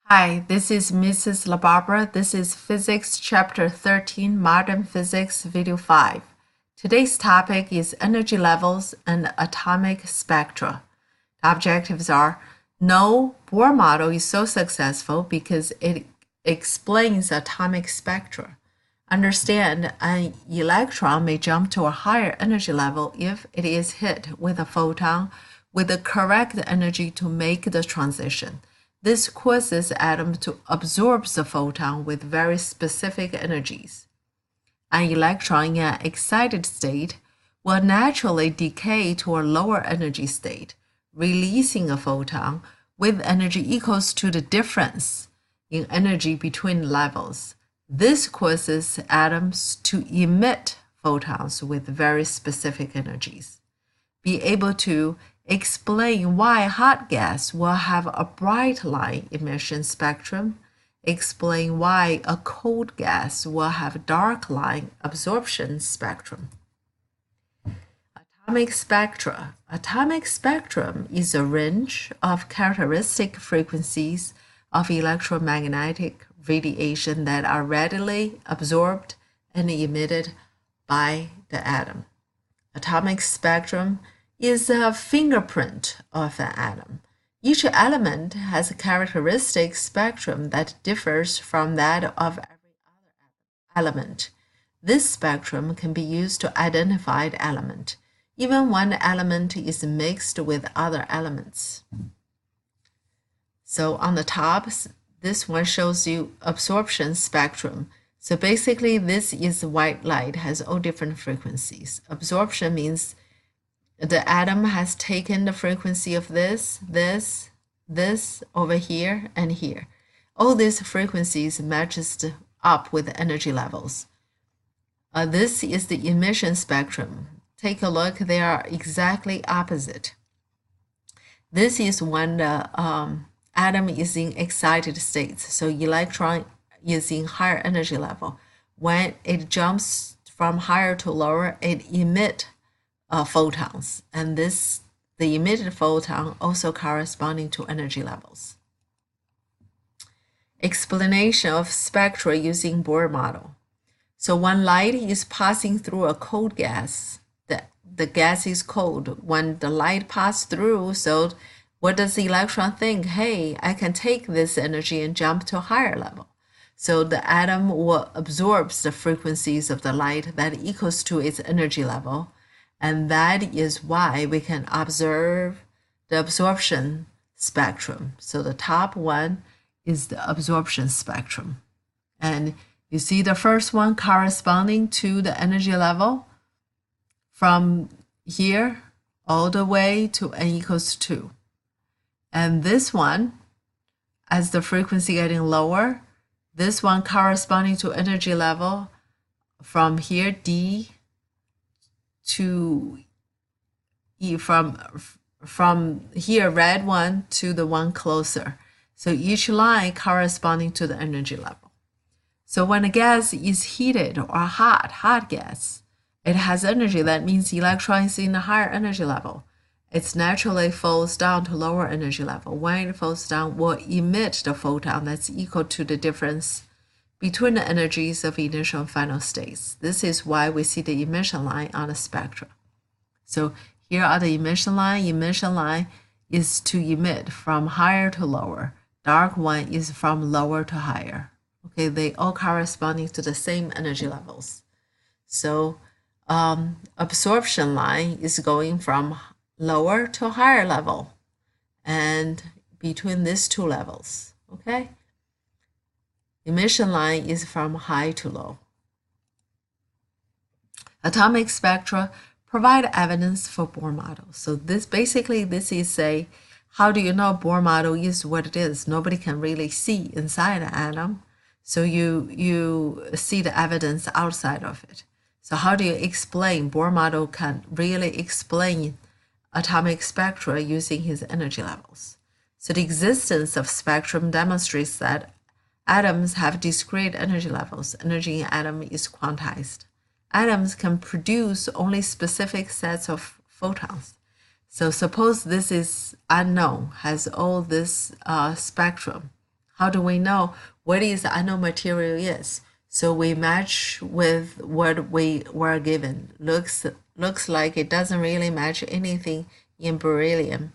Hi, this is Mrs. LaBarbera. This is Physics Chapter 13, Modern Physics, Video 5. Today's topic is energy levels and atomic spectra. The objectives are: no, Bohr model is so successful because it explains atomic spectra. Understand, an electron may jump to a higher energy level if it is hit with a photon with the correct energy to make the transition. This causes atoms to absorb the photon with very specific energies. An electron in an excited state will naturally decay to a lower energy state, releasing a photon with energy equals to the difference in energy between levels. This causes atoms to emit photons with very specific energies. Be able to explain why hot gas will have a bright line emission spectrum, explain why a cold gas will have dark line absorption spectrum. Atomic spectra. Atomic spectrum is a range of characteristic frequencies of electromagnetic radiation that are readily absorbed and emitted by the atom. Atomic spectrum is a fingerprint of an atom. Each element has a characteristic spectrum that differs from that of every other element. This spectrum can be used to identify the element, even when the element is mixed with other elements. So on the top, this one shows you absorption spectrum. So basically, this is white light, has all different frequencies. Absorption means the atom has taken the frequency of this over here, and here. All these frequencies matches up with the energy levels. This is the emission spectrum. Take a look, they are exactly opposite. This is when the atom is in excited states, so electron is in higher energy level. When it jumps from higher to lower, it emits photons, and the emitted photon also corresponding to energy levels. Explanation of spectra using Bohr model. So when light is passing through a cold gas, the gas is cold. When the light passes through, so what does the electron think? Hey, I can take this energy and jump to a higher level. So the atom will absorb the frequencies of the light that equals to its energy level. And that is why we can observe the absorption spectrum. So the top one is the absorption spectrum. And you see the first one corresponding to the energy level from here all the way to n equals 2. And this one, as the frequency getting lower, this one corresponding to energy level from here, D, to E, from here, red one to the one closer. So each line corresponding to the energy level. So when a gas is heated or hot gas, it has energy. That means electron is in a higher energy level. It naturally falls down to lower energy level. When it falls down, will emit the photon that's equal to the difference between the energies of initial and final states. This is why we see the emission line on the spectra. So here are the emission line. Emission line is to emit from higher to lower. Dark one is from lower to higher. Okay, they all corresponding to the same energy levels. So absorption line is going from lower to higher level and between these two levels. Okay. Emission line is from high to low. Atomic spectra provide evidence for Bohr model. So this is a, how do you know Bohr model is what it is? Nobody can really see inside an atom. So you see the evidence outside of it. So how do you explain? Bohr model can really explain atomic spectra using his energy levels. So the existence of spectrum demonstrates that atoms have discrete energy levels. Energy in atom is quantized. Atoms can produce only specific sets of photons. So suppose this is unknown, has all this spectrum. How do we know what is the unknown material is? So we match with what we were given. Looks like it doesn't really match anything in beryllium.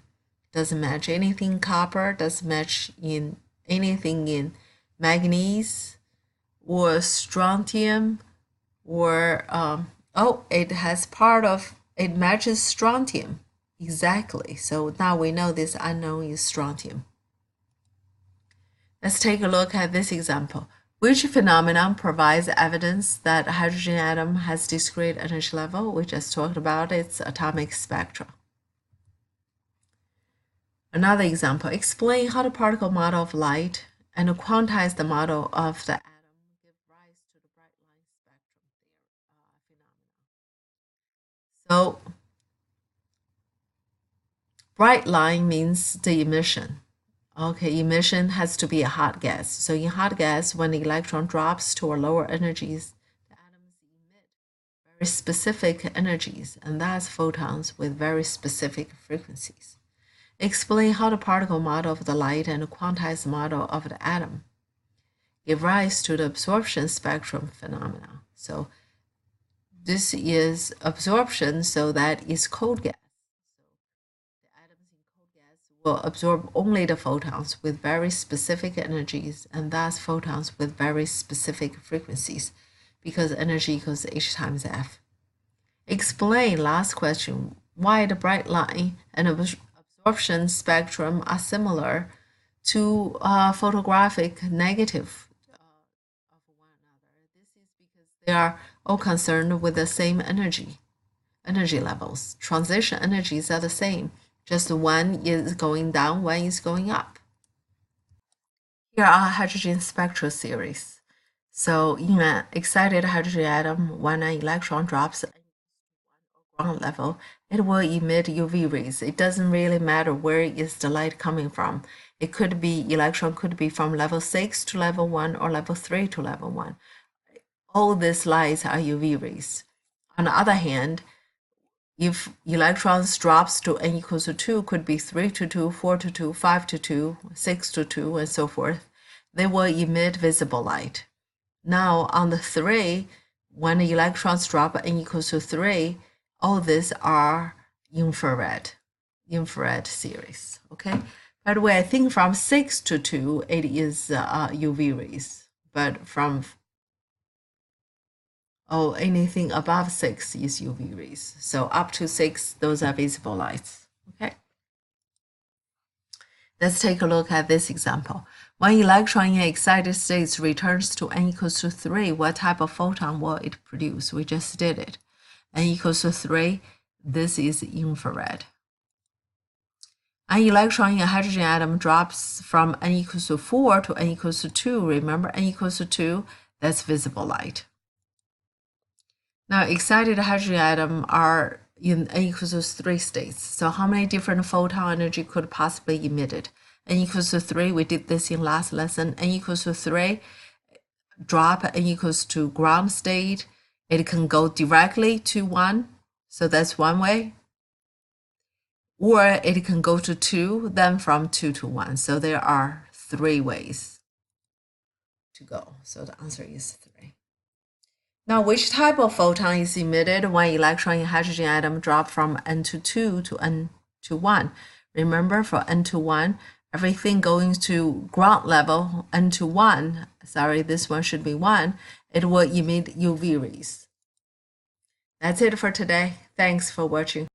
Doesn't match anything in copper. Doesn't match in anything in manganese or strontium or oh, it has part of it matches strontium exactly. So now we know this unknown is strontium. Let's take a look at this example. Which phenomenon provides evidence that a hydrogen atom has discrete energy level? We just talked about its atomic spectra. Another example, explain how the particle model of light and quantize the model of the atom give rise to the bright line spectrum phenomenon. So bright line means the emission. Okay, emission has to be a hot gas. So in hot gas, when the electron drops to a lower energies, the atoms emit very specific energies, and that's photons with very specific frequencies. Explain how the particle model of the light and the quantized model of the atom give rise to the absorption spectrum phenomenon. So this is absorption, so that is cold gas. Will absorb only the photons with very specific energies and thus photons with very specific frequencies because energy equals H times F. Explain, last question, why the bright line and absorption spectrum are similar to photographic negative of one another. This is because they are all concerned with the same energy levels. Transition energies are the same. Just one is going down, one is going up. Here are hydrogen spectral series. So in an excited hydrogen atom, when an electron drops at ground level, it will emit UV rays. It doesn't really matter where is the light coming from. It could be electron could be from level 6 to level 1 or level 3 to level 1. All these lights are UV rays. On the other hand, if electrons drops to n equals to 2, could be 3 to 2, 4 to 2, 5 to 2, 6 to 2, and so forth, they will emit visible light. Now on the 3, when the electrons drop n equals to 3, all these are infrared series, okay? By the way, I think from 6 to 2, it is UV rays, but from anything above 6 is UV rays. So up to 6, those are visible lights, okay? Let's take a look at this example. When electron in excited states returns to n equals to 3, what type of photon will it produce? We just did it. N equals to 3, this is infrared. An electron in a hydrogen atom drops from n equals to 4 to n equals to 2. Remember, n equals to 2, that's visible light. Now, excited hydrogen atom are in n equals to 3 states. So how many different photon energy could possibly be emitted? N equals to 3, we did this in last lesson. N equals to 3, drop n equals to ground state. It can go directly to 1, so that's one way. Or it can go to 2, then from 2 to 1. So there are 3 ways to go. So the answer is 3. Now, which type of photon is emitted when electron in hydrogen atom drop from n to 2 to n to 1? Remember, for n to 1, everything going to ground level, n to 1, sorry, this one should be 1, it will emit UV rays. That's it for today. Thanks for watching.